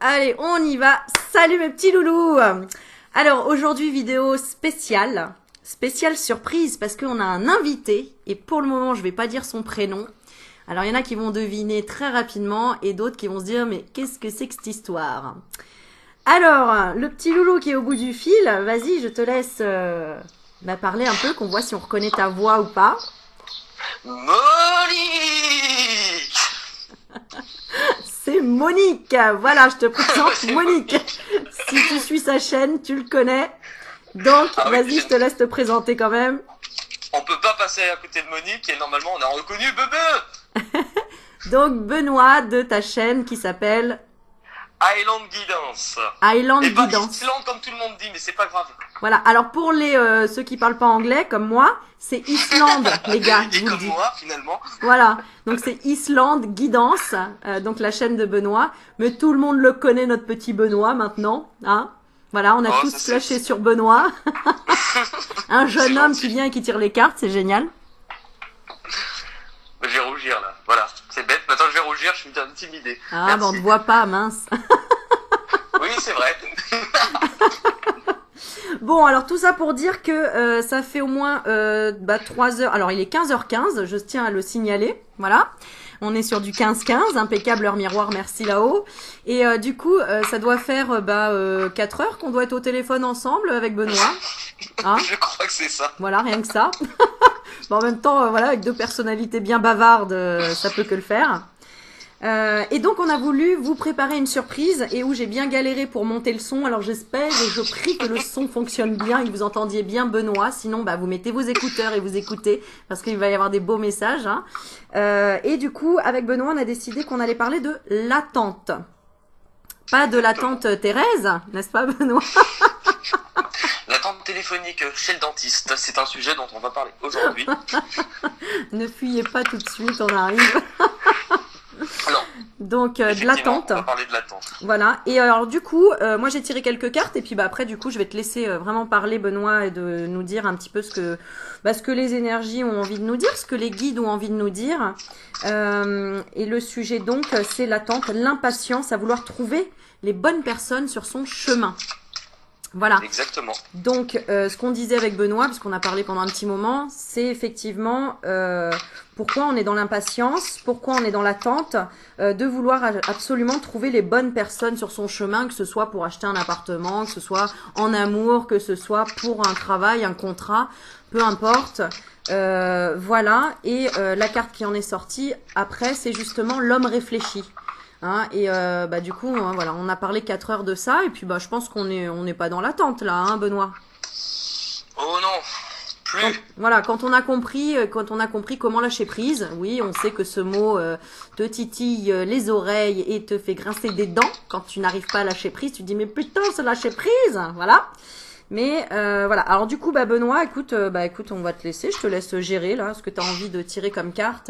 Allez, on y va. Salut mes petits loulous. Alors aujourd'hui vidéo spéciale, spéciale surprise parce qu'on a un invité et pour le moment je vais pas dire son prénom. Alors il y en a qui vont deviner très rapidement et d'autres qui vont se dire mais qu'est-ce que c'est que cette histoire? Alors le petit loulou qui est au bout du fil, vas-y je te laisse parler un peu, qu'on voit si on reconnaît ta voix ou pas. Monique. C'est Monique. Voilà, je te présente Monique. Si tu suis sa chaîne, tu le connais. Donc, vas-y, je te laisse te présenter quand même. On peut pas passer à côté de Monique et normalement on a reconnu Bebe. Donc, Benoît de ta chaîne qui s'appelle Highland Guidance. Highland Et pas Guidance. Islande comme tout le monde dit, mais c'est pas grave. Voilà. Alors, pour les ceux qui parlent pas anglais, comme moi, c'est Islande, les gars. Je Et vous le comme dis. moi finalement. Voilà. Donc, c'est Highland Guidance, donc la chaîne de Benoît. Mais tout le monde le connaît, notre petit Benoît, maintenant. Hein? Voilà, on a Oh, tous ça, flashé sur Benoît. Un jeune homme qui vient et qui tire les cartes, c'est génial. Je vais rougir là. Voilà, c'est bête. Maintenant je vais rougir, je suis intimidé. Ah, Merci. bah on te voit pas, mince. Oui, c'est vrai. Bon, alors tout ça pour dire que ça fait au moins 3 heures. Alors il est 15h15, je tiens à le signaler. Voilà. On est sur du 15-15, impeccable heure miroir, merci là-haut. Et du coup, ça doit faire 4 heures qu'on doit être au téléphone ensemble avec Benoît. Hein? Je crois que c'est ça. Voilà, rien que ça. Bon, en même temps, voilà, avec deux personnalités bien bavardes, ça peut que le faire. Et donc on a voulu vous préparer une surprise et où j'ai bien galéré pour monter le son. Alors j'espère et je prie que le son fonctionne bien et que vous entendiez bien Benoît. Sinon vous mettez vos écouteurs et vous écoutez parce qu'il va y avoir des beaux messages. Hein. Et du coup avec Benoît on a décidé qu'on allait parler de l'attente. Pas de l'attente Thérèse, n'est-ce pas Benoît? L'attente téléphonique chez le dentiste, c'est un sujet dont on va parler aujourd'hui. Ne fuyez pas tout de suite, on arrive. Non. Donc de Effectivement, l'attente. on va parler de l'attente. Voilà. Et alors du coup, moi j'ai tiré quelques cartes et puis après du coup je vais te laisser vraiment parler Benoît et de nous dire un petit peu ce que les énergies ont envie de nous dire, ce que les guides ont envie de nous dire. Et le sujet donc c'est l'attente, l'impatience à vouloir trouver les bonnes personnes sur son chemin. Voilà. Exactement. Donc, ce qu'on disait avec Benoît, parce qu'on a parlé pendant un petit moment, c'est effectivement pourquoi on est dans l'impatience, pourquoi on est dans l'attente, de vouloir absolument trouver les bonnes personnes sur son chemin, que ce soit pour acheter un appartement, que ce soit en amour, que ce soit pour un travail, un contrat, peu importe. Voilà. Et la carte qui en est sortie après, c'est justement l'homme réfléchi. Hein, et du coup, hein, voilà, on a parlé 4 heures de ça, et puis je pense qu'on n'est pas dans l'attente là, hein, Benoît. Oh non, plus. Quand on a compris comment lâcher prise, oui, on sait que ce mot te titille les oreilles et te fait grincer des dents quand tu n'arrives pas à lâcher prise. Tu te dis mais putain, c'est lâcher prise, voilà. Mais voilà. Alors du coup, Benoît, écoute, on va te laisser. Je te laisse gérer là, ce que tu as envie de tirer comme carte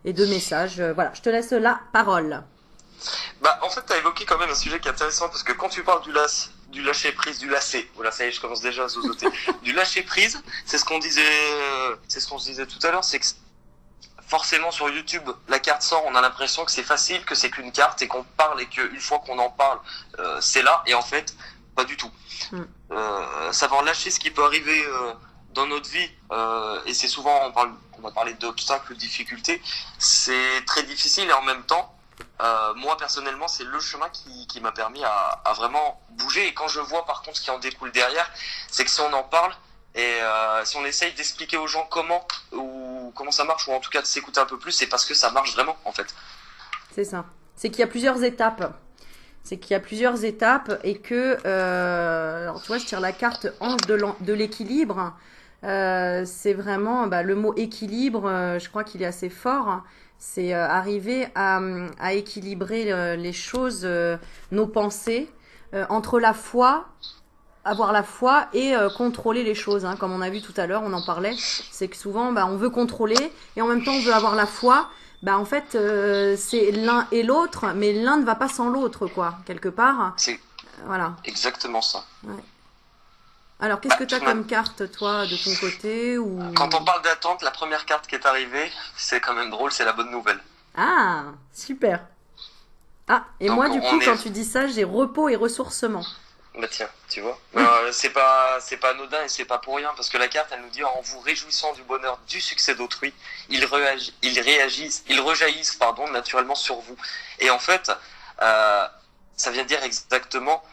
et de messages. Voilà, je te laisse la parole. En fait, tu as évoqué quand même un sujet qui est intéressant parce que quand tu parles du lâcher prise, du lacet, voilà, ça y est, je commence déjà à zozoter, du lâcher prise, c'est ce qu'on disait tout à l'heure, c'est que forcément sur YouTube, la carte sort, on a l'impression que c'est facile, que c'est qu'une carte et qu'on parle et qu'une fois qu'on en parle, c'est là, et en fait, pas du tout. Savoir lâcher ce qui peut arriver dans notre vie, et c'est souvent, on va parler d'obstacles, de difficultés, c'est très difficile et en même temps, moi personnellement c'est le chemin qui m'a permis à vraiment bouger, et quand je vois par contre ce qui en découle derrière, c'est que si on en parle et si on essaye d'expliquer aux gens comment ça marche, ou en tout cas de s'écouter un peu plus, c'est parce que ça marche vraiment en fait. C'est ça, c'est qu'il y a plusieurs étapes. Et que alors tu vois, je tire la carte ange de l'équilibre. C'est vraiment le mot équilibre, je crois qu'il est assez fort. C'est arriver à équilibrer les choses, nos pensées, entre la foi, avoir la foi et contrôler les choses. Hein. Comme on a vu tout à l'heure, on en parlait, c'est que souvent on veut contrôler et en même temps on veut avoir la foi. En fait, c'est l'un et l'autre, mais l'un ne va pas sans l'autre, quoi, quelque part. C'est voilà. Exactement ça. Ouais. Alors, qu'est-ce que tu as comme carte, toi, de ton côté ou... Quand on parle d'attente, la première carte qui est arrivée, c'est quand même drôle, c'est la bonne nouvelle. Ah, super. Ah, et Donc moi, du coup, on quand est, tu dis ça, j'ai repos et ressourcement. bah tiens, tu vois. C'est pas anodin et c'est pas pour rien parce que la carte, elle nous dit en vous réjouissant du bonheur du succès d'autrui, ils rejaillissent, pardon, naturellement sur vous. Et en fait, euh, ça vient dire exactement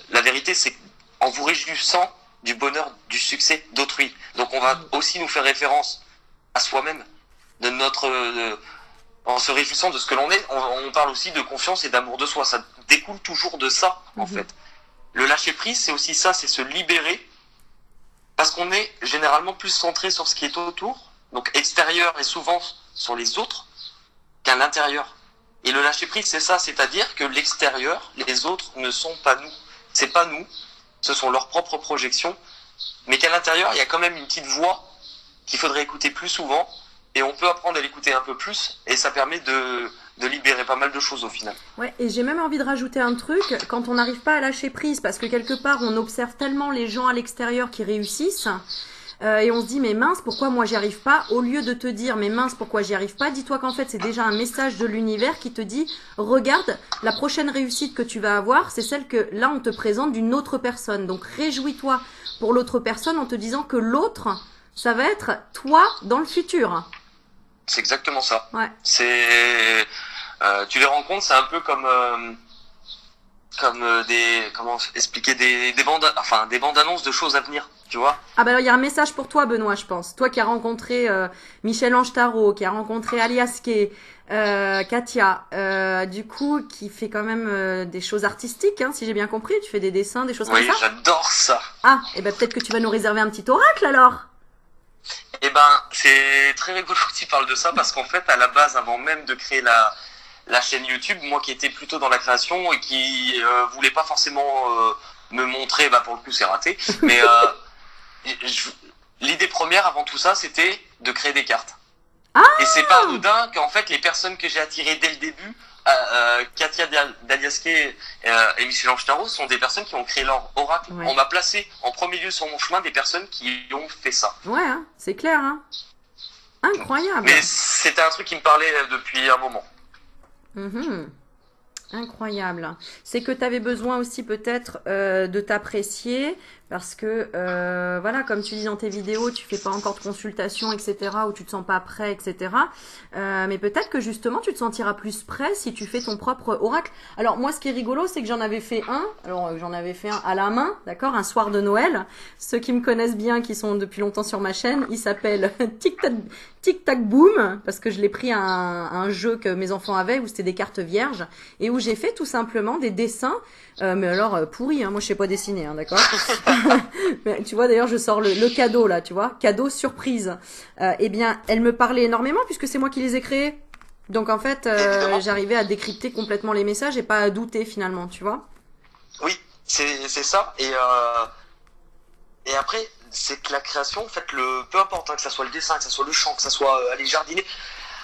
la vérité, c'est en vous réjouissant du bonheur du succès d'autrui. Donc on va aussi nous faire référence à soi-même, de notre, en se réjouissant de ce que l'on est. On parle aussi de confiance et d'amour de soi. Ça découle toujours de ça, en fait. Le lâcher prise, c'est aussi ça, c'est se libérer, parce qu'on est généralement plus centré sur ce qui est autour, donc extérieur et souvent sur les autres, qu'à l'intérieur. Et le lâcher prise, c'est ça, c'est-à-dire que l'extérieur, les autres ne sont pas nous. C'est pas nous, ce sont leurs propres projections, mais qu'à l'intérieur, il y a quand même une petite voix qu'il faudrait écouter plus souvent, et on peut apprendre à l'écouter un peu plus, et ça permet de libérer pas mal de choses au final. Ouais, et j'ai même envie de rajouter un truc, quand on n'arrive pas à lâcher prise, parce que quelque part on observe tellement les gens à l'extérieur qui réussissent, et on se dit mais mince, pourquoi moi j'y arrive pas? Au lieu de te dire mais mince, pourquoi j'y arrive pas, dis-toi qu'en fait c'est déjà un message de l'univers qui te dit regarde, la prochaine réussite que tu vas avoir, c'est celle que là on te présente d'une autre personne. Donc réjouis-toi pour l'autre personne en te disant que l'autre, ça va être toi dans le futur. C'est exactement ça. Ouais. Tu les rencontres, c'est un peu comme des, comment expliquer, des bandes annonces de choses à venir, tu vois. Ah bah alors il y a un message pour toi Benoît, je pense. Toi qui as rencontré Michel-Ange Tarot, qui a rencontré Alias Kay, Katia, du coup qui fait quand même des choses artistiques, hein, si j'ai bien compris. Tu fais des dessins, des choses Oui, comme ça. j'adore ça. Ah, et ben peut-être que tu vas nous réserver un petit oracle alors. Eh ben, c'est très rigolo que tu parles de ça parce qu'en fait, à la base, avant même de créer la chaîne YouTube, moi qui étais plutôt dans la création et qui voulais pas forcément me montrer, bah pour le coup c'est raté, mais l'idée première avant tout ça, c'était de créer des cartes. Ah, Et c'est pas anodin qu'en fait les personnes que j'ai attirées dès le début, Katia d'Alias Kay et Michel-Ange Tarot, sont des personnes qui ont créé leur oracle. ouais. On m'a placé en premier lieu sur mon chemin des personnes qui ont fait ça. Ouais, hein, c'est clair, hein. Incroyable. Mais c'était un truc qui me parlait depuis un moment. Mhm. Incroyable. C'est que tu avais besoin aussi peut-être de t'apprécier parce que voilà, comme tu dis dans tes vidéos, tu fais pas encore de consultation, etc., ou tu te sens pas prêt, etc. Mais peut-être que justement tu te sentiras plus prêt si tu fais ton propre oracle. Alors moi, ce qui est rigolo, c'est que j'en avais fait un. Alors j'en avais fait un à la main, d'accord, un soir de Noël. Ceux qui me connaissent bien, qui sont depuis longtemps sur ma chaîne, il s'appelle Tic Tac Boom parce que je l'ai pris à un jeu que mes enfants avaient où c'était des cartes vierges et où j'ai fait tout simplement des dessins. Mais alors pourri, hein, moi je sais pas dessiner, hein, d'accord. Mais tu vois d'ailleurs je sors le cadeau là, tu vois, cadeau surprise. Eh bien, elle me parlait énormément puisque c'est moi qui les ai créés. Donc en fait, j'arrivais à décrypter complètement les messages et pas à douter finalement, tu vois. Oui, c'est ça. Et après, c'est que la création, en fait, peu importe, hein, que ça soit le dessin, que ça soit le chant, que ça soit aller jardiner,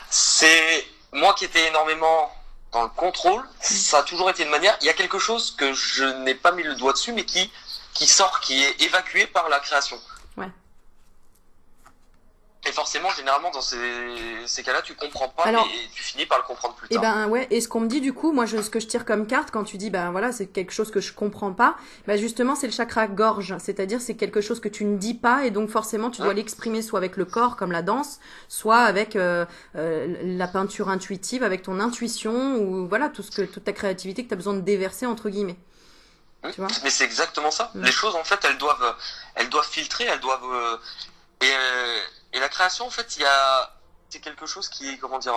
c'est moi qui étais énormément dans le contrôle. Ça a toujours été une manière. Il y a quelque chose que je n'ai pas mis le doigt dessus, mais qui sort, qui est évacué par la création. Ouais. Et forcément, généralement, dans ces cas-là, tu comprends pas, Alors, mais tu finis par le comprendre plus et tard. ben ouais, et ce qu'on me dit du coup, moi ce que je tire comme carte quand tu dis ben voilà, c'est quelque chose que je comprends pas, ben justement c'est le chakra gorge, c'est-à-dire c'est quelque chose que tu ne dis pas et donc forcément tu dois l'exprimer soit avec le corps comme la danse, soit avec la peinture intuitive, avec ton intuition ou voilà toute ta créativité que tu as besoin de déverser entre guillemets. Tu vois. Mais c'est exactement ça. Les choses en fait, elles doivent filtrer, elles doivent et la création en fait, c'est quelque chose qui est comment dire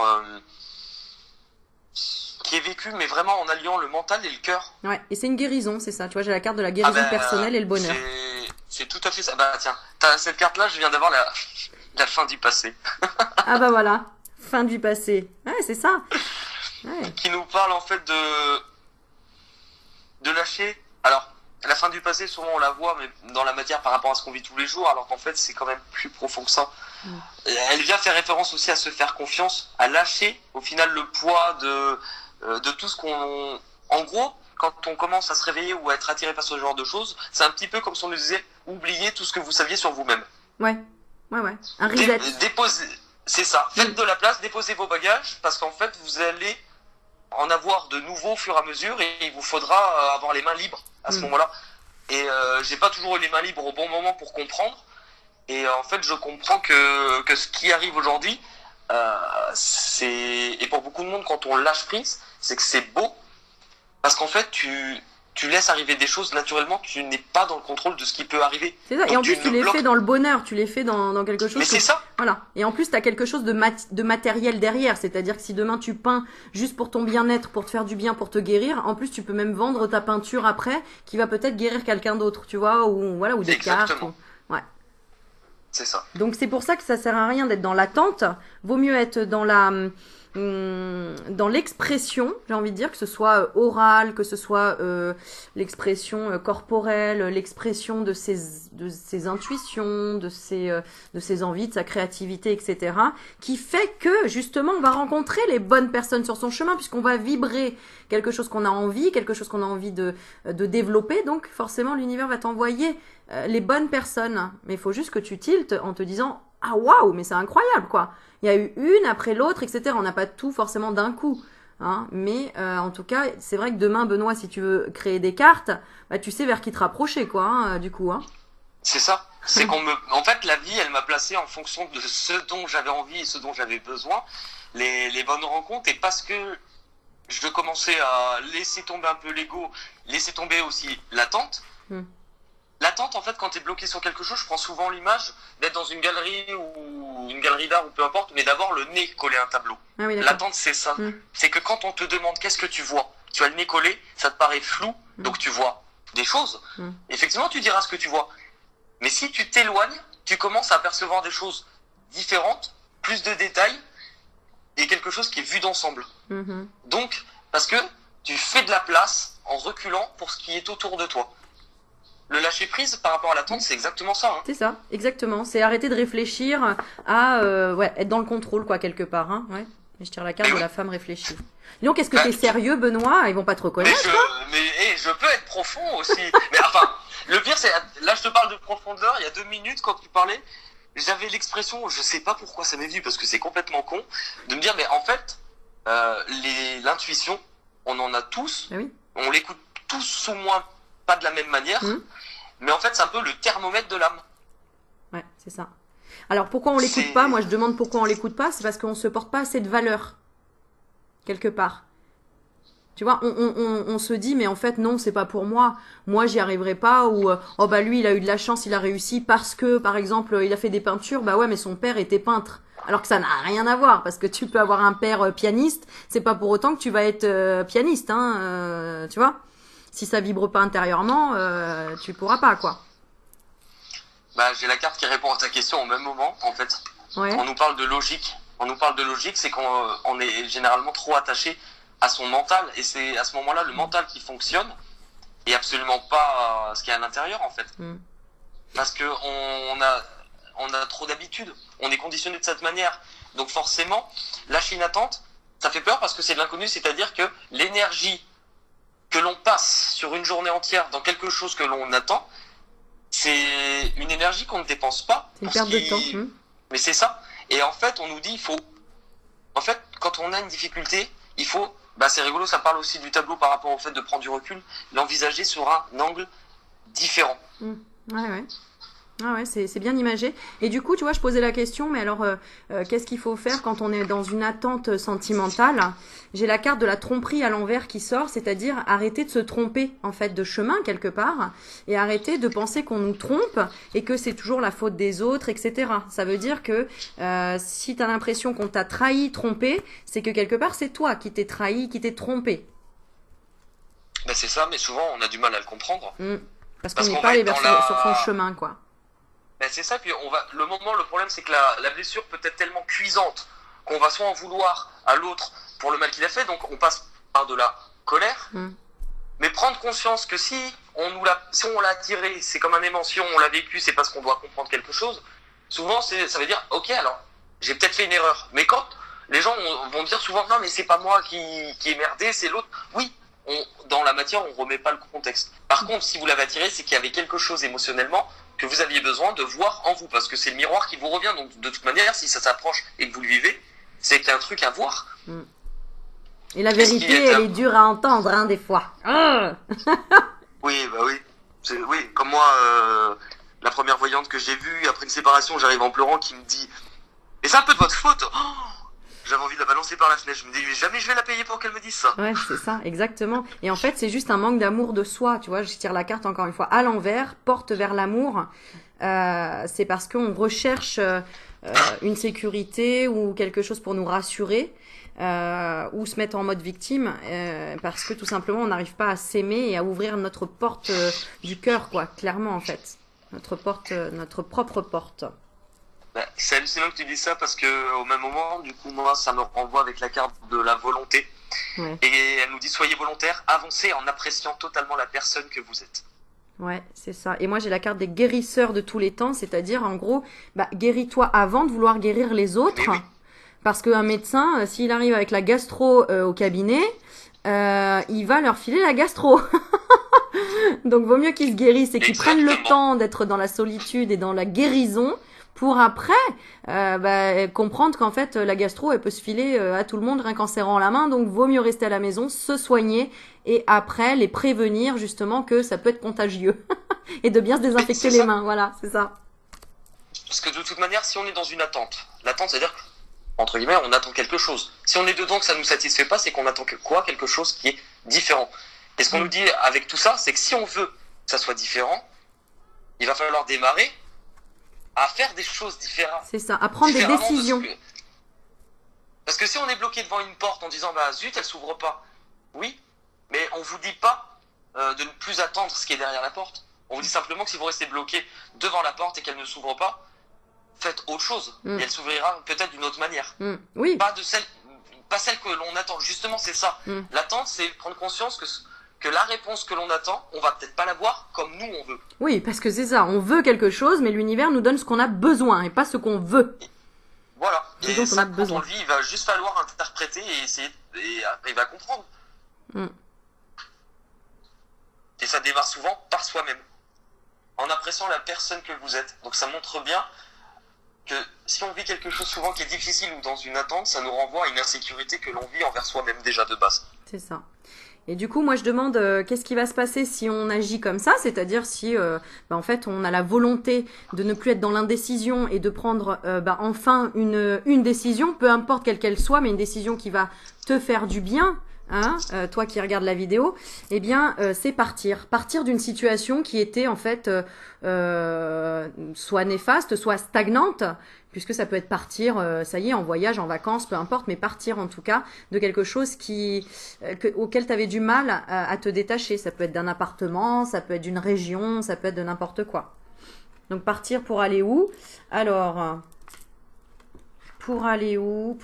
qui est vécu mais vraiment en alliant le mental et le cœur. Ouais, et c'est une guérison, c'est ça. Tu vois, j'ai la carte de la guérison personnelle et le bonheur. C'est tout à fait ça. Bah tiens, cette carte là, je viens d'avoir la fin du passé. Ah bah voilà, fin du passé. Ouais, c'est ça. Ouais. Qui nous parle en fait de lâcher. Alors, la fin du passé, souvent on la voit, mais dans la matière par rapport à ce qu'on vit tous les jours, alors qu'en fait c'est quand même plus profond que ça. Elle vient faire référence aussi à se faire confiance, à lâcher au final le poids de tout ce qu'on... En gros, quand on commence à se réveiller ou à être attiré par ce genre de choses, c'est un petit peu comme si on nous disait oubliez tout ce que vous saviez sur vous-même. Ouais. Un reset. Déposez, c'est ça. Faites de la place, déposez vos bagages, parce qu'en fait vous allez en avoir de nouveaux au fur et à mesure et il vous faudra avoir les mains libres à ce moment-là. Et j'ai pas toujours eu les mains libres au bon moment pour comprendre. Et en fait, je comprends que ce qui arrive aujourd'hui, et pour beaucoup de monde, quand on lâche prise, c'est que c'est beau. Parce qu'en fait, tu laisses arriver des choses naturellement, tu n'es pas dans le contrôle de ce qui peut arriver. C'est ça, donc, et en plus tu les fais dans le bonheur, tu les fais dans quelque chose. Mais c'est ça. Voilà. Et en plus tu as quelque chose de matériel derrière, c'est-à-dire que si demain tu peins juste pour ton bien-être, pour te faire du bien, pour te guérir, en plus tu peux même vendre ta peinture après, qui va peut-être guérir quelqu'un d'autre, tu vois, ou voilà, ou des cartes. Ouais. C'est ça. Donc c'est pour ça que ça sert à rien d'être dans l'attente, vaut mieux être dans l'expression, j'ai envie de dire, que ce soit orale, que ce soit l'expression corporelle, l'expression de ses intuitions, de ses envies, de sa créativité, etc. Qui fait que, justement, on va rencontrer les bonnes personnes sur son chemin, puisqu'on va vibrer quelque chose qu'on a envie, quelque chose qu'on a envie de développer. Donc, forcément, l'univers va t'envoyer les bonnes personnes. Mais il faut juste que tu tiltes en te disant « Ah, waouh, mais c'est incroyable, quoi !» Il y a eu une après l'autre, etc. On n'a pas tout forcément d'un coup. Hein. Mais en tout cas, c'est vrai que demain, Benoît, si tu veux créer des cartes, bah, tu sais vers qui te rapprocher, quoi, hein, du coup. Hein. C'est ça. C'est en fait, la vie, elle m'a placé en fonction de ce dont j'avais envie et ce dont j'avais besoin. Les bonnes rencontres. Et parce que je commençais à laisser tomber un peu l'ego, laisser tomber aussi l'attente. L'attente, en fait, quand tu es bloqué sur quelque chose, je prends souvent l'image d'être dans une galerie ou une galerie d'art ou peu importe, mais d'avoir le nez collé à un tableau. Ah oui, l'attente, c'est ça. C'est que quand on te demande qu'est-ce que tu vois, tu as le nez collé, ça te paraît flou, donc tu vois des choses. Effectivement, tu diras ce que tu vois. Mais si tu t'éloignes, tu commences à percevoir des choses différentes, plus de détails, et quelque chose qui est vu d'ensemble. Donc, parce que tu fais de la place en reculant pour ce qui est autour de toi. Le lâcher prise par rapport à l'attente, c'est exactement ça. Hein. C'est ça, exactement. C'est arrêter de réfléchir à être dans le contrôle, quoi, quelque part. Hein. Ouais. Et je tire la carte de la femme réfléchie. Donc, est-ce que t'es sérieux, Benoît? Ils vont pas te reconnaître. Mais je peux être profond aussi. Mais enfin, le pire, c'est là, je te parle de profondeur. Il y a 2 minutes, quand tu parlais, j'avais l'expression, je sais pas pourquoi ça m'est venu, parce que c'est complètement con, de me dire, mais en fait, l'intuition, on en a tous. Ah oui. On l'écoute tous ou moins, pas de la même manière. Mais en fait, c'est un peu le thermomètre de l'âme. Ouais, c'est ça. Alors, pourquoi on l'écoute pas? Moi, je demande pourquoi on l'écoute pas. C'est parce qu'on se porte pas assez de valeur. Quelque part. Tu vois, on se dit, mais en fait, non, c'est pas pour moi. Moi, j'y arriverai pas. Ou, oh bah lui, il a eu de la chance, il a réussi parce que, par exemple, il a fait des peintures. Bah ouais, mais son père était peintre. Alors que ça n'a rien à voir. Parce que tu peux avoir un père pianiste. C'est pas pour autant que tu vas être pianiste, hein. Tu vois? Si ça vibre pas intérieurement, tu pourras pas, quoi. Bah, j'ai la carte qui répond à ta question au même moment, en fait. Ouais. On nous parle de logique. C'est qu'on est généralement trop attaché à son mental. Et c'est à ce moment-là le mental qui fonctionne et absolument pas ce qu'il y a à l'intérieur, en fait. Parce que on a trop d'habitude. On est conditionné de cette manière. Donc forcément, lâcher une attente, ça fait peur parce que c'est de l'inconnu. C'est-à-dire que l'énergie que l'on passe sur une journée entière dans quelque chose que l'on attend, c'est une énergie qu'on ne dépense pas. C'est une perte de temps. Mais c'est ça. Et en fait, on nous dit, en fait, quand on a une difficulté, il faut, c'est rigolo, ça parle aussi du tableau par rapport au fait de prendre du recul, l'envisager sur un angle différent. Ouais. Ah ouais, c'est bien imagé. Et du coup, tu vois, je posais la question, mais alors, qu'est-ce qu'il faut faire quand on est dans une attente sentimentale? J'ai la carte de la tromperie à l'envers qui sort, c'est-à-dire arrêter de se tromper, en fait, de chemin, quelque part, et arrêter de penser qu'on nous trompe et que c'est toujours la faute des autres, etc. Ça veut dire que si tu as l'impression qu'on t'a trahi, trompé, c'est que quelque part, c'est toi qui t'es trahi, qui t'es trompé. C'est ça, mais souvent, on a du mal à le comprendre. Parce qu'on n'est pas allé sur son chemin, quoi. C'est ça, puis le problème, c'est que la blessure peut être tellement cuisante qu'on va soit en vouloir à l'autre pour le mal qu'il a fait, donc on passe par de la colère, mais prendre conscience que si on l'a tiré, c'est comme un aimant, si on l'a vécu, c'est parce qu'on doit comprendre quelque chose. Souvent, ça veut dire, ok, alors, j'ai peut-être fait une erreur, mais quand les gens vont dire souvent, non, mais c'est pas moi qui ai merdé, c'est l'autre. Oui, dans la matière, on remet pas le contexte. Par contre, si vous l'avez attiré, c'est qu'il y avait quelque chose émotionnellement que vous aviez besoin de voir en vous, parce que c'est le miroir qui vous revient. Donc, de toute manière, si ça s'approche et que vous le vivez, c'est qu'il y a un truc à voir. Et la Qu'est-ce qui vérité, est elle est dure à entendre, hein, des fois. Ah Oui, bah oui. Oui, comme moi, la première voyante que j'ai vue après une séparation, j'arrive en pleurant, qui me dit « Mais c'est un peu de votre faute !» J'avais envie de la balancer par la fenêtre. Je me dis « Mais jamais je vais la payer pour qu'elle me dise ça. » Ouais, c'est ça, exactement. Et en fait, c'est juste un manque d'amour de soi. Tu vois, je tire la carte encore une fois à l'envers, porte vers l'amour. C'est parce qu'on recherche une sécurité ou quelque chose pour nous rassurer. Ou se mettre en mode victime parce que tout simplement on n'arrive pas à s'aimer et à ouvrir notre porte du cœur, quoi, clairement en fait, notre porte, notre propre porte. Bah, c'est hallucinant que tu dis ça parce que au même moment, du coup, moi, ça me renvoie avec la carte de la volonté. Ouais. Et elle nous dit soyez volontaire, avancez en appréciant totalement la personne que vous êtes. Ouais, c'est ça. Et moi j'ai la carte des guérisseurs de tous les temps, c'est-à-dire en gros, bah, guéris-toi avant de vouloir guérir les autres. Mais oui. Parce qu'un médecin, s'il arrive avec la gastro au cabinet, il va leur filer la gastro. Donc vaut mieux qu'ils se guérissent et qu'ils prennent le Exactement. temps d'être dans la solitude et dans la guérison pour après comprendre qu'en fait la gastro elle peut se filer à tout le monde rien qu'en serrant la main. Donc vaut mieux rester à la maison, se soigner et après les prévenir justement que ça peut être contagieux et de bien se désinfecter c'est les ça. mains. Voilà, c'est ça. Parce que de toute manière, si on est dans une attente, l'attente, c'est-à-dire, entre guillemets, on attend quelque chose. Si on est dedans que ça nous satisfait pas, c'est qu'on attend quelque chose qui est différent. Et ce qu'on nous dit avec tout ça, c'est que si on veut que ça soit différent, il va falloir démarrer à faire des choses différentes. C'est ça. À prendre des Différemment de décisions. Parce que si on est bloqué devant une porte en disant bah zut, elle s'ouvre pas. Oui, mais on vous dit pas de ne plus attendre ce qui est derrière la porte. On vous dit simplement que si vous restez bloqué devant la porte et qu'elle ne s'ouvre pas, faites autre chose. Et elle s'ouvrira peut-être d'une autre manière. Oui. Pas celle que l'on attend. Justement, c'est ça. L'attente, c'est prendre conscience que la réponse que l'on attend, on va peut-être pas l'avoir comme nous on veut. Oui, parce que c'est ça, on veut quelque chose, mais l'univers nous donne ce qu'on a besoin et pas ce qu'on veut. Voilà. Et Et donc, on ça, a quand besoin. on le vit, il va juste falloir interpréter et essayer et arriver à comprendre. Et ça démarre souvent par soi-même, en appréciant la personne que vous êtes. Donc ça montre bien que si on vit quelque chose souvent qui est difficile ou dans une attente, ça nous renvoie à une insécurité que l'on vit envers soi-même déjà de base. C'est ça. Et du coup, moi, je demande qu'est-ce qui va se passer si on agit comme ça, c'est-à-dire si, en fait, on a la volonté de ne plus être dans l'indécision et de prendre, enfin une décision, peu importe quelle qu'elle soit, mais une décision qui va te faire du bien. Hein, toi qui regardes la vidéo, eh bien, c'est partir d'une situation qui était en fait soit néfaste, soit stagnante, puisque ça peut être partir, ça y est, en voyage, en vacances, peu importe, mais partir en tout cas de quelque chose auquel tu avais du mal à te détacher. Ça peut être d'un appartement, ça peut être d'une région, ça peut être de n'importe quoi. Donc partir pour aller où? Alors, pour aller où?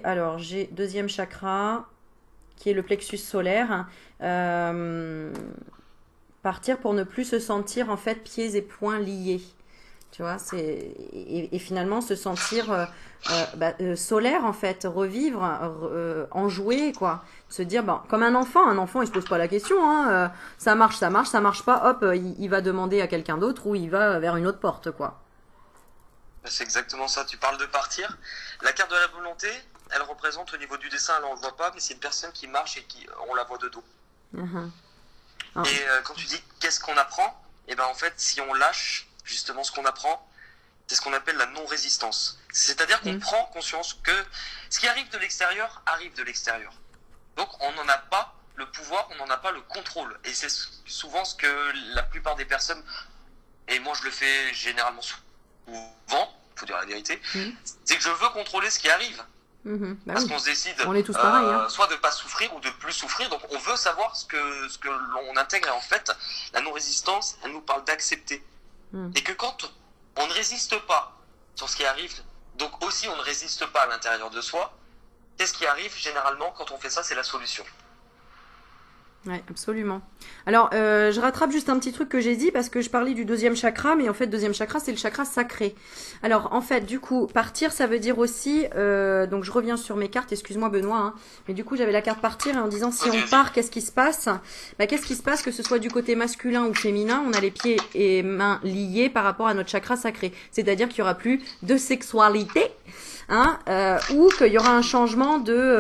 Alors j'ai deuxième chakra, qui est le plexus solaire. Partir pour ne plus se sentir en fait pieds et poings liés. Tu vois, et finalement se sentir solaire en fait, revivre, enjouer quoi. Se dire, comme un enfant il se pose pas la question, hein, ça marche pas, hop, il va demander à quelqu'un d'autre ou il va vers une autre porte quoi. C'est exactement ça, tu parles de partir. La carte de la volonté, elle représente au niveau du dessin, elle on le voit pas, mais c'est une personne qui marche et on la voit de dos. Et quand tu dis qu'est-ce qu'on apprend, et ben en fait si on lâche justement ce qu'on apprend, c'est ce qu'on appelle la non-résistance. C'est-à-dire qu'on prend conscience que ce qui arrive de l'extérieur arrive de l'extérieur. Donc on n'en a pas le pouvoir, on n'en a pas le contrôle. Et c'est souvent ce que la plupart des personnes, et moi je le fais généralement souvent, faut dire la vérité, c'est que je veux contrôler ce qui arrive. Parce qu'on se décide on est tous pareils, hein. soit de pas souffrir ou de plus souffrir, donc on veut savoir ce que l'on intègre. Et en fait, la non-résistance, elle nous parle d'accepter. Et que quand on ne résiste pas sur ce qui arrive, donc aussi on ne résiste pas à l'intérieur de soi, qu'est-ce qui arrive généralement quand on fait ça? C'est la solution. Ouais, absolument. Alors, je rattrape juste un petit truc que j'ai dit parce que je parlais du deuxième chakra, mais en fait, deuxième chakra, c'est le chakra sacré. Alors, en fait, du coup, partir, ça veut dire aussi, donc je reviens sur mes cartes, excuse-moi Benoît, hein, mais du coup, j'avais la carte partir et en disant si on part, qu'est-ce qui se passe? Qu'est-ce qui se passe que ce soit du côté masculin ou féminin, on a les pieds et mains liés par rapport à notre chakra sacré. C'est-à-dire qu'il y aura plus de sexualité. hein, ou qu'il y aura un changement de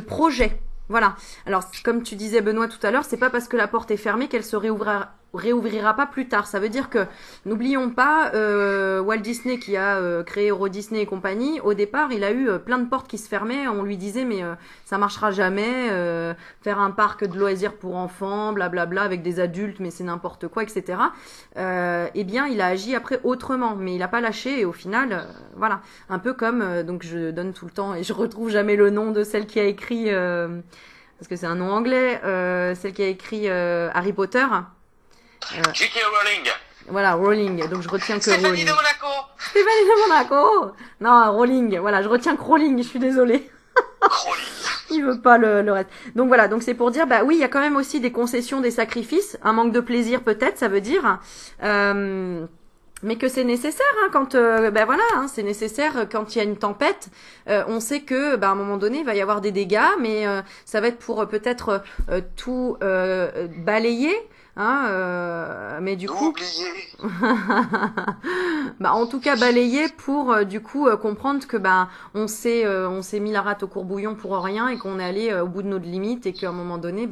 projet. Voilà. Alors, comme tu disais, Benoît, tout à l'heure, c'est pas parce que la porte est fermée qu'elle se réouvrira pas plus tard. Ça veut dire que, n'oublions pas, Walt Disney qui a créé Euro Disney et compagnie, au départ, il a eu plein de portes qui se fermaient. On lui disait, mais ça marchera jamais, faire un parc de loisirs pour enfants, blablabla, avec des adultes, mais c'est n'importe quoi, etc. Eh bien, il a agi après autrement, mais il a pas lâché, et au final, voilà. Un peu comme, donc je donne tout le temps, et je retrouve jamais le nom de celle qui a écrit... parce que c'est un nom anglais, celle qui a écrit Harry Potter. J.K. Rowling. Voilà, Rowling. Donc je retiens que Stéphanie Rowling. de Monaco. Stéphanie de Monaco. Non, Rowling. Voilà, je retiens que Rowling. Je suis désolée. Rowling. Il veut pas le reste. Donc voilà, donc c'est pour dire, bah oui, il y a quand même aussi des concessions, des sacrifices, un manque de plaisir peut-être, ça veut dire. Mais que c'est nécessaire quand ben voilà, hein, c'est nécessaire quand il y a une tempête. On sait que à un moment donné il va y avoir des dégâts, mais ça va être pour peut-être tout balayer. Hein, mais du coup, en tout cas balayer pour du coup comprendre que on s'est mis la rate au courbouillon pour rien et qu'on est allé au bout de notre limite et qu'à un moment donné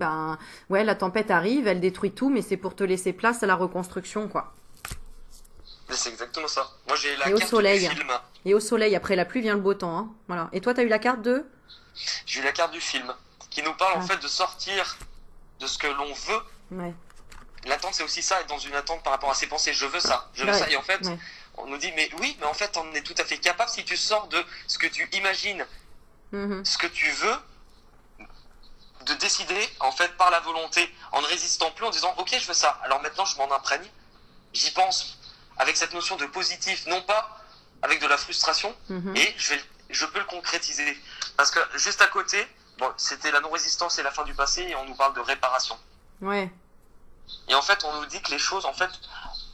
ouais, la tempête arrive, elle détruit tout, mais c'est pour te laisser place à la reconstruction, quoi. Mais c'est exactement ça. Moi j'ai la Et au carte soleil. du film. Et au soleil, après la pluie vient le beau temps, hein. Voilà. Et toi, t'as eu la carte de? J'ai eu la carte du film qui nous parle en fait de sortir de ce que l'on veut. Ouais. L'attente, c'est aussi ça, être dans une attente par rapport à ses pensées. Je veux ça, je veux ça. Et en fait, on nous dit, mais oui, mais en fait, on est tout à fait capable si tu sors de ce que tu imagines, ce que tu veux, de décider, en fait, par la volonté, en ne résistant plus, en disant, ok, je veux ça. Alors maintenant, je m'en imprègne, j'y pense, avec cette notion de positif, non pas avec de la frustration, et je peux le concrétiser. Parce que juste à côté, bon, c'était la non-résistance et la fin du passé, et on nous parle de réparation. Ouais. Et en fait, on nous dit que les choses, en fait,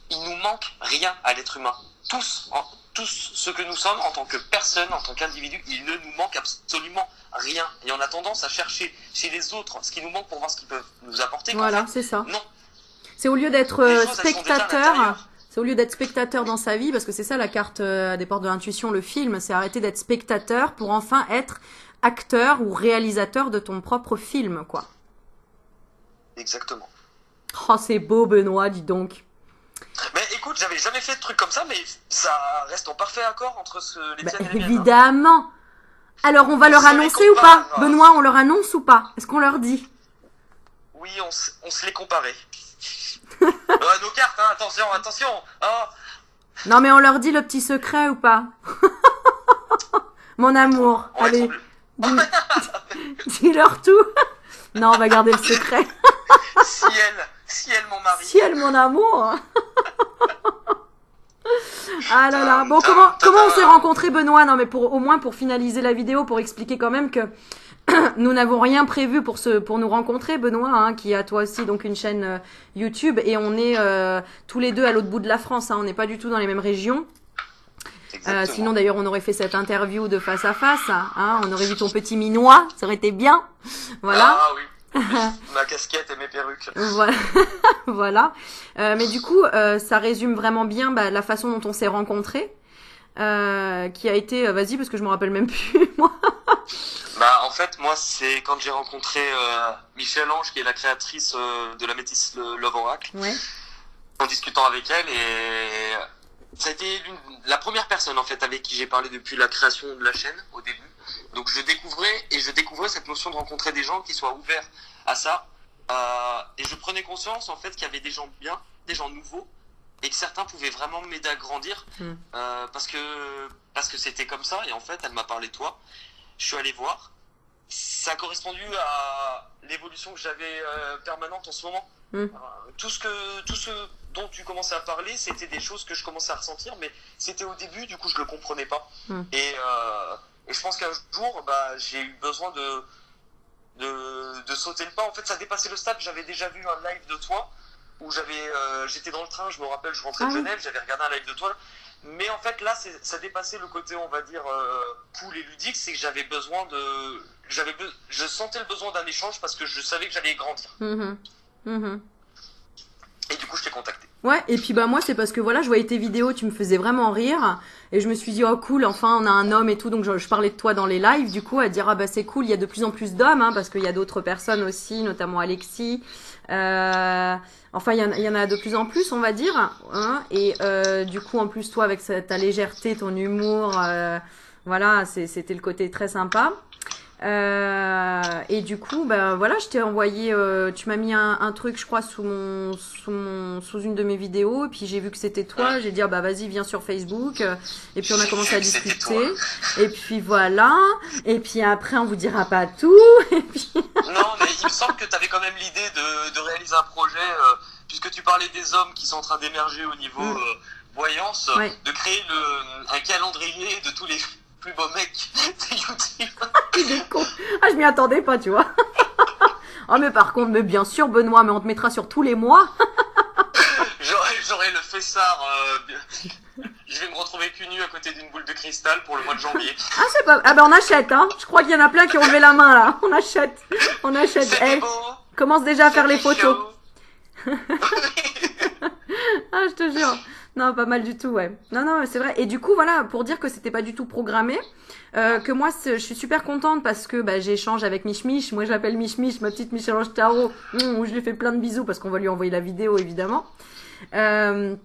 il nous manque rien à l'être humain. Tous ce que nous sommes en tant que personne, en tant qu'individu, il ne nous manque absolument rien. Et on a tendance à chercher chez les autres ce qui nous manque pour voir ce qu'ils peuvent nous apporter. Voilà, fait, c'est ça. Non. C'est au lieu d'être spectateur, c'est au lieu d'être spectateur dans sa vie, parce que c'est ça la carte des portes de l'intuition, le film, c'est arrêter d'être spectateur pour enfin être acteur ou réalisateur de ton propre film, quoi. Exactement. Oh, c'est beau, Benoît, dis donc. Mais écoute, j'avais jamais fait de truc comme ça, mais ça reste en parfait accord entre les tiennes et les miennes. Évidemment. Alors, on va leur annoncer ou pas? Benoît, on leur annonce ou pas? Est-ce qu'on leur dit? Oui, on se les comparait. Nos cartes, hein, attention. Oh. Non, mais on leur dit le petit secret ou pas? Mon amour, allez, dis-leur tout. Non, on va garder le secret. Ciel, mon mari. Ciel, mon amour. Ah là là. Bon, comment on s'est rencontrés, Benoît? Non, mais au moins pour finaliser la vidéo, pour expliquer quand même que nous n'avons rien prévu pour nous rencontrer, Benoît, hein, qui a toi aussi donc une chaîne YouTube, et on est tous les deux à l'autre bout de la France, hein, on n'est pas du tout dans les mêmes régions. Sinon d'ailleurs on aurait fait cette interview de face à face, hein, on aurait vu ton petit minois, ça aurait été bien. Voilà. Ah oui. Ma casquette et mes perruques. Voilà. Voilà. Mais du coup, ça résume vraiment bien la façon dont on s'est rencontrés. Qui a été, vas-y, parce que je me rappelle même plus, moi. En fait, moi, c'est quand j'ai rencontré Michel Ange, qui est la créatrice de la Métisse Love Oracle, en discutant avec elle, et ça a été la première personne, en fait, avec qui j'ai parlé depuis la création de la chaîne, au début. Donc, je découvrais cette notion de rencontrer des gens qui soient ouverts à ça, et je prenais conscience, en fait, qu'il y avait des gens bien, des gens nouveaux, et que certains pouvaient vraiment m'aider à grandir, parce que c'était comme ça. Et en fait, elle m'a parlé de toi. Je suis allé voir. Ça a correspondu à l'évolution que j'avais permanente en ce moment. Tout ce dont tu commençais à parler, c'était des choses que je commençais à ressentir, mais c'était au début, du coup, je le comprenais pas. Et je pense qu'un jour, j'ai eu besoin de sauter le pas. En fait, ça dépassait le stade. J'avais déjà vu un live de toi, où j'étais dans le train, je me rappelle, je rentrais de Genève, j'avais regardé un live de toi, mais en fait là ça dépassait le côté, on va dire, cool et ludique. C'est que je sentais le besoin d'un échange, parce que je savais que j'allais grandir. Et du coup je t'ai contacté. Ouais, et puis bah moi c'est parce que voilà, je voyais tes vidéos, tu me faisais vraiment rire et je me suis dit oh cool, enfin on a un homme et tout, donc je parlais de toi dans les lives du coup à dire ah bah c'est cool, il y a de plus en plus d'hommes parce qu'il y a d'autres personnes aussi, notamment Alexis. Euh, enfin il y en a de plus en plus on va dire et du coup en plus toi avec ta légèreté, ton humour, voilà, c'était le côté très sympa. Et du coup, bah voilà, je t'ai envoyé, tu m'as mis un truc, je crois, sous une de mes vidéos, et puis j'ai vu que c'était toi, j'ai dit ah bah vas-y, viens sur Facebook, et puis on a commencé à discuter, et puis voilà, et puis après on vous dira pas tout, et puis. Non, mais il me semble que tu avais quand même l'idée de réaliser un projet, puisque tu parlais des hommes qui sont en train d'émerger au niveau voyance, Ouais. de créer un calendrier de tous les plus beaux mecs de YouTube. Il est con. Ah, je m'y attendais pas, tu vois. Oh, mais par contre, mais bien sûr, Benoît, mais on te mettra sur tous les mois. J'aurai le fessard. Je vais me retrouver cul nu à côté d'une boule de cristal pour le mois de janvier. Ah, c'est pas. Ah, ben on achète, hein. Je crois qu'il y en a plein qui ont levé la main, là. On achète. On achète. C'était Eh, beau. commence déjà à faire les C'était photos. chaud. Ah, je te jure. Non, pas mal du tout, ouais. Non, non, c'est vrai. Et du coup, voilà, pour dire que c'était pas du tout programmé, que moi, je suis super contente parce que bah, j'échange avec Mich Mich. Moi, je l'appelle Mich Mich, ma petite Michel-Ange Tarot, où je lui fais plein de bisous parce qu'on va lui envoyer la vidéo, évidemment. Euh,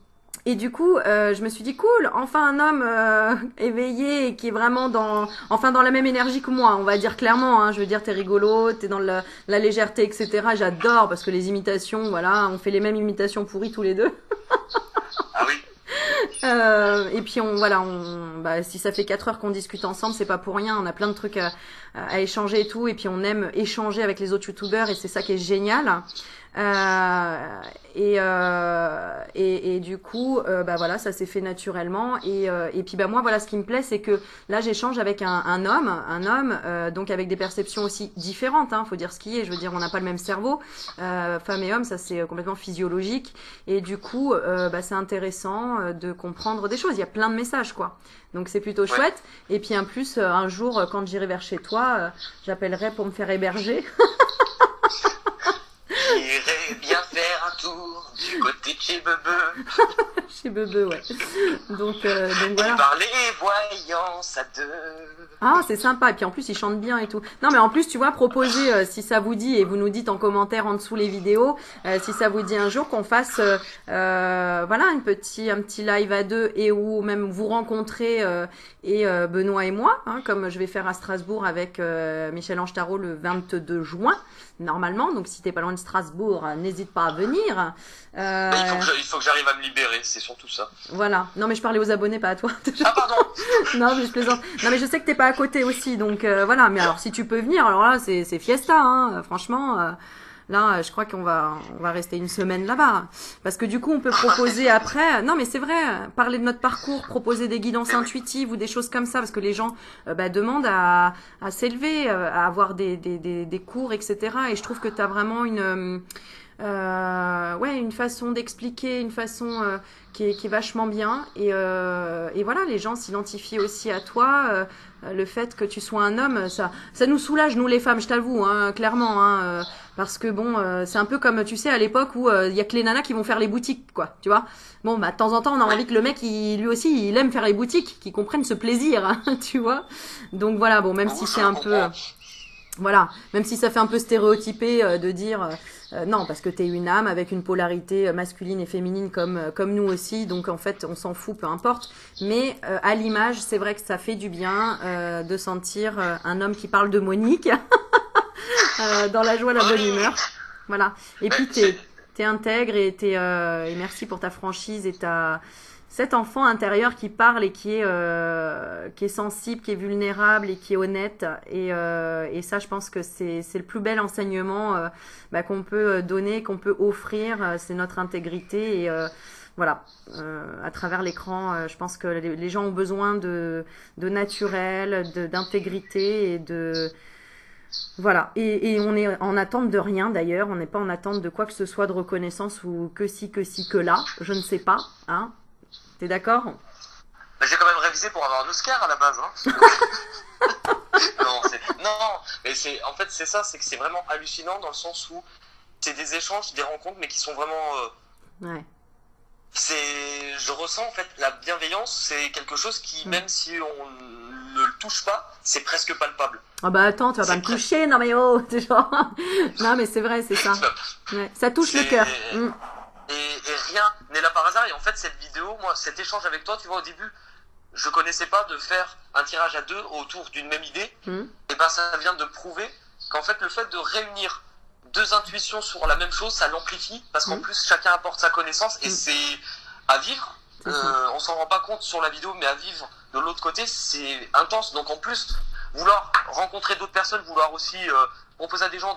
et du coup, je me suis dit, cool, enfin un homme éveillé et qui est vraiment dans la même énergie que moi, on va dire clairement. Hein, je veux dire, t'es rigolo, t'es dans la légèreté, etc. J'adore parce que les imitations, voilà, on fait les mêmes imitations pourries tous les deux. Ah oui. Et puis bah, si ça fait 4 heures qu'on discute ensemble, c'est pas pour rien. On a plein de trucs à échanger et tout. Et puis on aime échanger avec les autres youtubeurs et c'est ça qui est génial. Et du coup, bah voilà, ça s'est fait naturellement. Et puis bah moi, voilà, ce qui me plaît, c'est que là, j'échange avec un homme, donc avec des perceptions aussi différentes. Hein, faut dire ce qui est. Je veux dire, on n'a pas le même cerveau, femme et homme, ça c'est complètement physiologique. Et du coup, bah c'est intéressant de comprendre des choses. Il y a plein de messages, quoi. Donc c'est plutôt chouette. Et puis en plus, un jour, quand j'irai vers chez toi, j'appellerai pour me faire héberger. J'irai bien faire un tour du côté de chez Bebe. Chez Bebe, ouais. Donc voilà. Et parler voyance à deux. Ah, c'est sympa. Et puis en plus, il chante bien et tout. Non, mais en plus, tu vois, proposer, si ça vous dit, et vous nous dites en commentaire en dessous les vidéos, si ça vous dit un jour qu'on fasse, voilà, un petit live à deux et où même vous rencontrez Benoît et moi, hein, comme je vais faire à Strasbourg avec Michel-Ange Tarot le 22 juin, normalement. Donc si t'es pas loin de Strasbourg, n'hésite pas à venir. Mais il faut que j'arrive à me libérer, c'est surtout ça. Voilà. Non, mais je parlais aux abonnés, pas à toi. Ah pardon. Non, mais je plaisante. Non, mais je sais que t'es pas à côté aussi, donc voilà. Mais alors, si tu peux venir, alors là, c'est fiesta, hein. Franchement, là, je crois qu'on va rester une semaine là-bas, parce que du coup, on peut proposer après. Non, mais c'est vrai, parler de notre parcours, proposer des guidances intuitives ou des choses comme ça, parce que les gens demandent à s'élever, à avoir des cours, etc. Et je trouve que t'as vraiment une façon d'expliquer, une façon qui est vachement bien et voilà, les gens s'identifient aussi à toi, le fait que tu sois un homme, ça nous soulage, nous les femmes, je t'avoue, hein, clairement, hein, parce que bon, c'est un peu comme, tu sais, à l'époque où il y a que les nanas qui vont faire les boutiques, quoi, tu vois. Bon, bah de temps en temps, on a envie que le mec, lui aussi, il aime faire les boutiques, qu'il comprenne ce plaisir, hein, tu vois. Donc voilà, bon, même si c'est un peu voilà, même si ça fait un peu stéréotypé de dire non, parce que t'es une âme avec une polarité masculine et féminine comme nous aussi, donc en fait on s'en fout, peu importe. Mais à l'image, c'est vrai que ça fait du bien de sentir un homme qui parle de Monique dans la joie, la bonne humeur. Voilà. Et puis t'es intègre et et merci pour ta franchise et cet enfant intérieur qui parle et qui est sensible, qui est vulnérable et qui est honnête. Et ça, je pense que c'est le plus bel enseignement qu'on peut donner, qu'on peut offrir. C'est notre intégrité. Et voilà, à travers l'écran, je pense que les gens ont besoin de naturel, d'intégrité et de... Voilà, et on est en attente de rien d'ailleurs. On n'est pas en attente de quoi que ce soit de reconnaissance ou que si, que là. Je ne sais pas, hein. T'es d'accord? Bah, j'ai quand même révisé pour avoir un Oscar à la base, hein. Non, mais en fait c'est ça, c'est que c'est vraiment hallucinant dans le sens où c'est des échanges, des rencontres, mais qui sont vraiment ouais. je ressens en fait la bienveillance, c'est quelque chose qui, même si on ne le touche pas, c'est presque palpable. Ah bah attends, tu vas pas me toucher, non mais oh, c'est genre... Non mais c'est vrai, c'est ça. Ouais. Ça touche le cœur. Et rien n'est là par hasard. Et en fait, cette vidéo, moi, cet échange avec toi, tu vois, au début, je connaissais pas de faire un tirage à deux autour d'une même idée. Et ben, ça vient de prouver qu'en fait, le fait de réunir deux intuitions sur la même chose, ça l'amplifie parce qu'en plus, chacun apporte sa connaissance et c'est à vivre. On s'en rend pas compte sur la vidéo, mais à vivre de l'autre côté, c'est intense. Donc en plus, vouloir rencontrer d'autres personnes, vouloir aussi proposer à des gens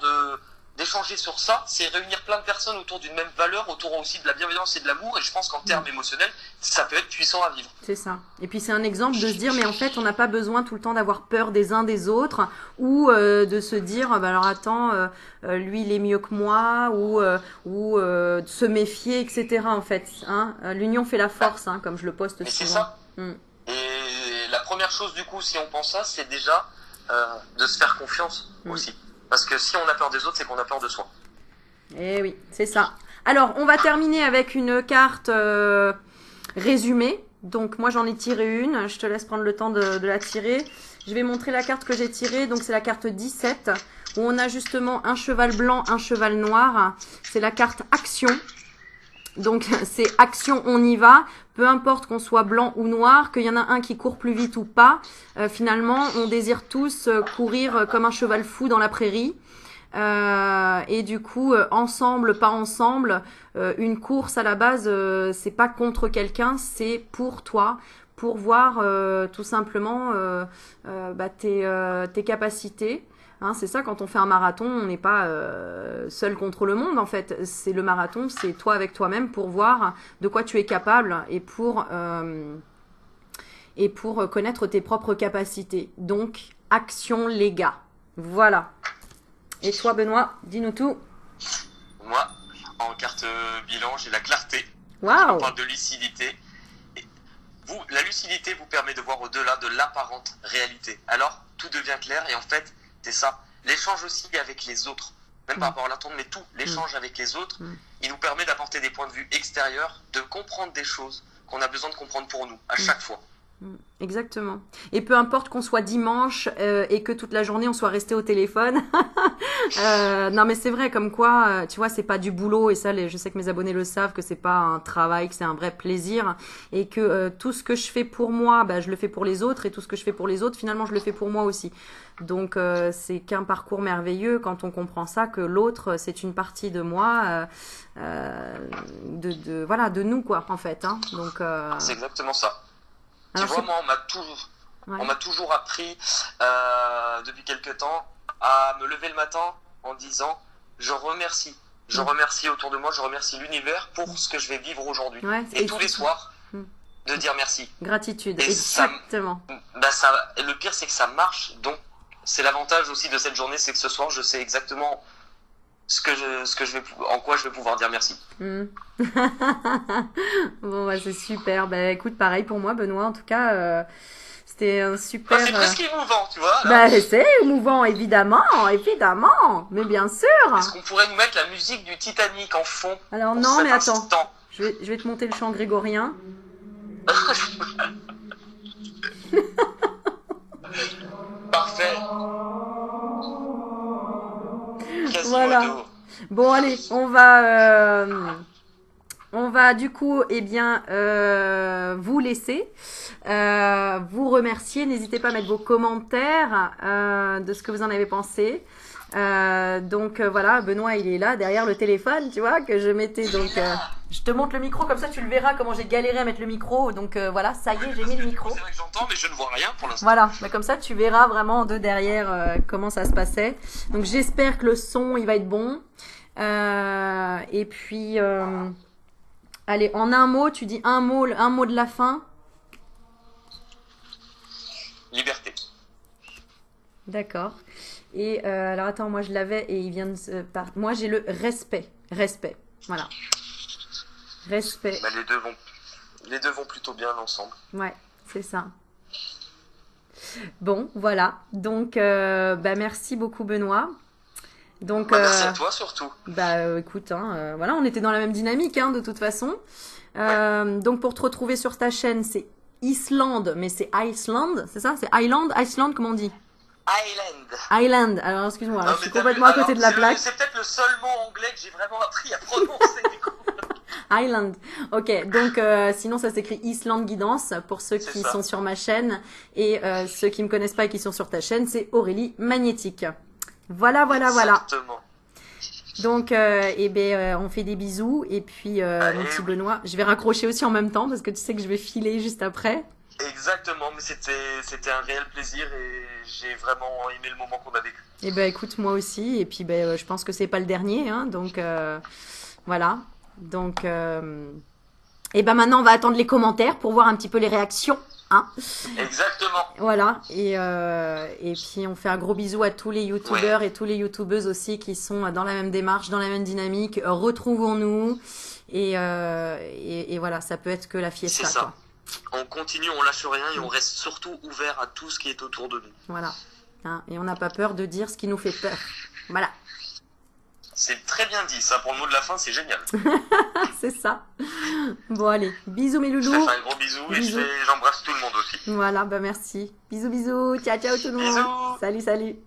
d'échanger sur ça, c'est réunir plein de personnes autour d'une même valeur, autour aussi de la bienveillance et de l'amour, et je pense qu'en termes émotionnels, ça peut être puissant à vivre. C'est ça. Et puis c'est un exemple de se dire, mais en fait, on n'a pas besoin tout le temps d'avoir peur des uns des autres, ou de se dire, bah alors attends, lui il est mieux que moi, ou de se méfier, etc. En fait, hein. L'union fait la force, hein, comme je le poste souvent. Et c'est ça. Et la première chose du coup, si on pense ça, c'est déjà de se faire confiance aussi. Parce que si on a peur des autres, c'est qu'on a peur de soi. Eh oui, c'est ça. Alors, on va terminer avec une carte résumée. Donc, moi, j'en ai tiré une. Je te laisse prendre le temps de la tirer. Je vais montrer la carte que j'ai tirée. Donc, c'est la carte 17, où on a justement un cheval blanc, un cheval noir. C'est la carte action. Donc, c'est action, on y va. Peu importe qu'on soit blanc ou noir, qu'il y en a un qui court plus vite ou pas. Finalement, on désire tous courir comme un cheval fou dans la prairie. Et du coup, ensemble, pas ensemble, une course à la base, c'est pas contre quelqu'un, c'est pour toi, pour voir tout simplement tes capacités. Hein, c'est ça, quand on fait un marathon, on n'est pas seul contre le monde en fait. C'est le marathon, c'est toi avec toi-même pour voir de quoi tu es capable et pour connaître tes propres capacités. Donc, action les gars. Voilà. Et toi Benoît, dis-nous tout. Moi, en carte bilan, j'ai la clarté. Waouh. On parle de lucidité. Et la lucidité vous permet de voir au-delà de l'apparente réalité. Alors, tout devient clair et en fait, c'est ça. L'échange aussi avec les autres, même par rapport à l'attente, mais tout, l'échange avec les autres, il nous permet d'apporter des points de vue extérieurs, de comprendre des choses qu'on a besoin de comprendre pour nous, à chaque fois. Exactement. Et peu importe qu'on soit dimanche et que toute la journée on soit resté au téléphone. Non mais c'est vrai, comme quoi, tu vois, c'est pas du boulot et ça, je sais que mes abonnés le savent, que c'est pas un travail, que c'est un vrai plaisir et que tout ce que je fais pour moi, bah, je le fais pour les autres et tout ce que je fais pour les autres, finalement, je le fais pour moi aussi. Donc c'est qu'un parcours merveilleux quand on comprend ça, que l'autre c'est une partie de moi, voilà, de nous quoi en fait. Hein. Donc c'est exactement ça. Alors, tu vois, moi, on m'a toujours appris depuis quelque temps à me lever le matin en disant je remercie. Je remercie autour de moi, je remercie l'univers pour ce que je vais vivre aujourd'hui. Ouais, et tous les soirs, de dire merci. Gratitude, et exactement. Et le pire, c'est que ça marche. Donc, c'est l'avantage aussi de cette journée, c'est que ce soir, je sais exactement en quoi je vais pouvoir dire merci. Bon, bah, c'est super. Bah, écoute, pareil pour moi, Benoît. En tout cas, c'était un super. C'est presque émouvant, tu vois. Bah, c'est émouvant, évidemment, évidemment. Mais bien sûr. Est-ce qu'on pourrait nous mettre la musique du Titanic en fond? Alors, non, mais attends. Je vais te monter le chant grégorien. Parfait. Voilà. Bon, allez, on va du coup, eh bien, vous laisser, vous remercier. N'hésitez pas à mettre vos commentaires de ce que vous en avez pensé. Donc voilà, Benoît, il est là derrière le téléphone, tu vois, que je mettais. Donc, je te montre le micro, comme ça tu le verras comment j'ai galéré à mettre le micro. Donc voilà, ça y est, j'ai mis le micro. C'est vrai que j'entends, mais je ne vois rien pour l'instant. Voilà, mais comme ça tu verras vraiment de derrière comment ça se passait. Donc j'espère que le son il va être bon. Et puis, allez, en un mot, tu dis un mot de la fin. Liberté. D'accord. Et alors attends, moi je l'avais et il vient de se moi j'ai le respect. Respect. Voilà. Respect. Bah, les deux vont plutôt bien ensemble. Ouais, c'est ça. Bon, voilà. Donc, bah, merci beaucoup Benoît. Donc, merci à toi surtout. Écoute, hein, voilà, on était dans la même dynamique, hein, de toute façon. Donc, pour te retrouver sur ta chaîne, c'est Islande, mais c'est Iceland, c'est ça? C'est Iceland, comment on dit? Island. Alors, excuse-moi, je suis complètement à côté de la plaque. C'est peut-être le seul mot anglais que j'ai vraiment appris à prononcer, du coup. Island. Ok, donc sinon ça s'écrit Island Guidance pour ceux qui sont sur ma chaîne et ceux qui me connaissent pas et qui sont sur ta chaîne, c'est Aurélie Magnétique. Voilà. Exactement. Donc on fait des bisous et puis mon petit Benoît, je vais raccrocher aussi en même temps parce que tu sais que je vais filer juste après. Exactement, mais c'était un réel plaisir et j'ai vraiment aimé le moment qu'on a vécu. Et écoute, moi aussi, et puis je pense que c'est pas le dernier, hein, donc voilà. Donc maintenant on va attendre les commentaires pour voir un petit peu les réactions, hein. Exactement. Voilà, et puis on fait un gros bisou à tous les youtubeurs et tous les youtubeuses aussi qui sont dans la même démarche, dans la même dynamique. Retrouvons-nous et voilà, ça peut être que la fiesta. C'est ça. Quoi. On continue, on lâche rien et on reste surtout ouvert à tout ce qui est autour de nous. Voilà, hein, et on n'a pas peur de dire ce qui nous fait peur. Voilà. C'est très bien dit, ça pour le mot de la fin, c'est génial. C'est ça. Bon allez, bisous mes loulous. Je te fais un gros bisou et j'embrasse tout le monde aussi. Voilà, merci. Bisous, ciao tout le monde. Bisous. Salut.